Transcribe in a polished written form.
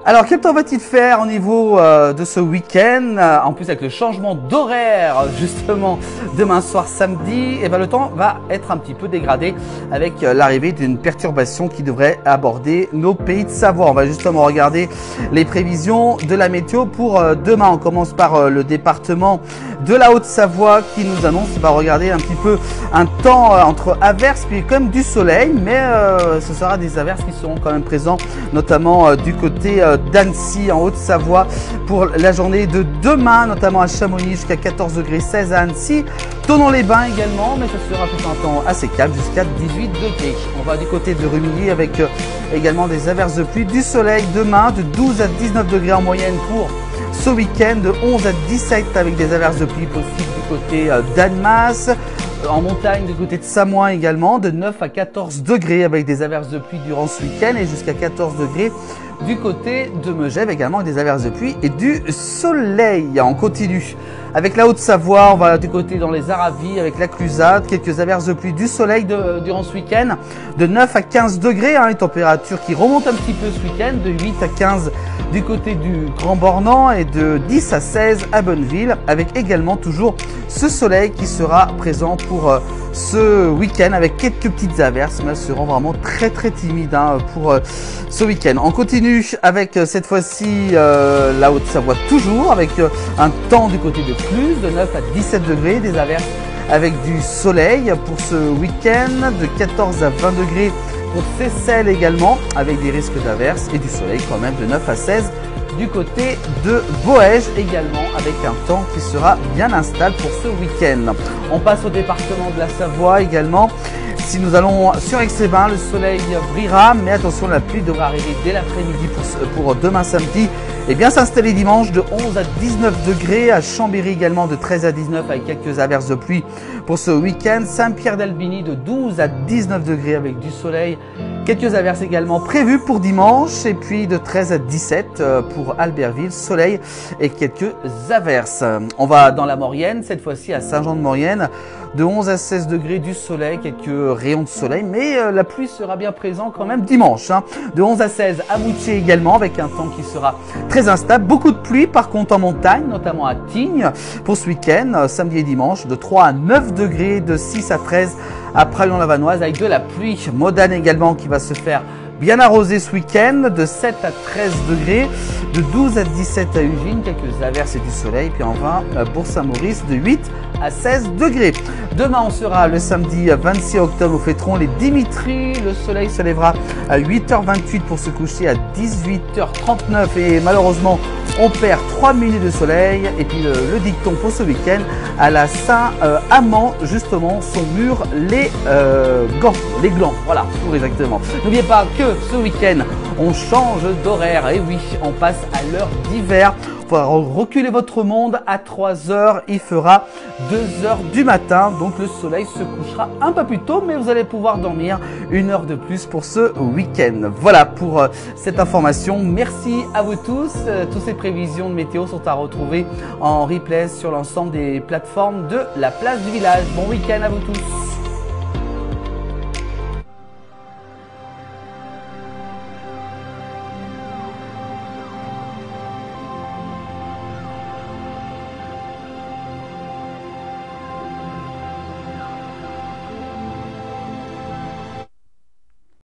Alors, quel temps va-t-il faire au niveau de ce week-end? En plus, avec le changement d'horaire, justement, demain soir, samedi, et ben, le temps va être un petit peu dégradé avec l'arrivée d'une perturbation qui devrait aborder nos pays de Savoie. On va justement regarder les prévisions de la météo pour demain. On commence par le département de la Haute-Savoie qui nous annonce, on va regarder un petit peu un temps entre averses puis quand même du soleil, mais ce sera des averses qui seront quand même présents, notamment du côté d'Annecy en Haute-Savoie pour la journée de demain, notamment à Chamonix jusqu'à 14 degrés 16 à Annecy, Thonon-les-Bains également, mais ça sera plutôt un temps assez calme jusqu'à 18 degrés. On va du côté de Rumilly avec également des averses de pluie, du soleil demain de 12 à 19 degrés en moyenne pour ce week-end, de 11 à 17 avec des averses de pluie possibles du côté d'Annemasse. En montagne du côté de Samoin également, de 9 à 14 degrés avec des averses de pluie durant ce week-end et jusqu'à 14 degrés du côté de Megève également avec des averses de pluie et du soleil. On continue avec la Haute-Savoie, on va du côté dans les Aravis avec la Clusaz, quelques averses de pluie, du soleil durant ce week-end, de 9 à 15 degrés, les températures qui remontent un petit peu ce week-end, de 8 à 15 du côté du Grand Bornand et de 10 à 16 à Bonneville, avec également toujours ce soleil qui sera présent pour ce week-end avec quelques petites averses, mais elles seront vraiment très timides pour ce week-end. On continue avec cette fois-ci la Haute-Savoie toujours, avec un temps du côté de Cluse, de 9 à 17 degrés, des averses avec du soleil pour ce week-end, de 14 à 20 degrés pour Seyssel également, avec des risques d'averses et du soleil quand même de 9 à 16 du côté de Boëge également, avec un temps qui sera bien instable pour ce week-end. On passe au département de la Savoie également. Si nous allons sur Aix-les-Bains, le soleil brillera, mais attention, la pluie devra arriver dès l'après-midi pour demain samedi et bien s'installer dimanche de 11 à 19 degrés, à Chambéry également de 13 à 19 avec quelques averses de pluie pour ce week-end, Saint-Pierre-d'Albigny de 12 à 19 degrés avec du soleil, quelques averses également prévues pour dimanche et puis de 13 à 17 pour Albertville, soleil et quelques averses. On va dans la Maurienne, cette fois-ci à Saint-Jean-de-Maurienne, de 11 à 16 degrés, du soleil, quelques rayons de soleil, mais la pluie sera bien présente quand même dimanche. De 11 à 16 à Moutier également, avec un temps qui sera très instable. Beaucoup de pluie par contre en montagne, notamment à Tignes pour ce week-end, samedi et dimanche, de 3 à 9 degrés, de 6 à 13 à Praillon-la-Vanoise, avec de la pluie. Modane également qui va se faire bien arrosé ce week-end, de 7 à 13 degrés, de 12 à 17 à Ugine, quelques averses et du soleil, puis enfin pour Saint-Maurice de 8 à 16 degrés. Demain, on sera le samedi 26 octobre au Fétron, les Dimitri. Le soleil se lèvera à 8h28 pour se coucher à 18h39 et malheureusement, on perd 3 minutes de soleil. Et puis le dicton pour ce week-end, à la Saint-Amand, justement, sont mûrs les glands. Voilà, pour exactement. N'oubliez pas que ce week-end, on change d'horaire. Et oui, on passe à l'heure d'hiver. Il faudra reculer votre monde à 3 heures. Il fera 2 heures du matin. Donc le soleil se couchera un peu plus tôt, mais vous allez pouvoir dormir 1 heure de plus pour ce week-end. Voilà pour cette information. Merci à vous tous. Toutes ces prévisions de météo sont à retrouver en replay sur l'ensemble des plateformes de la place du village. Bon week-end à vous tous.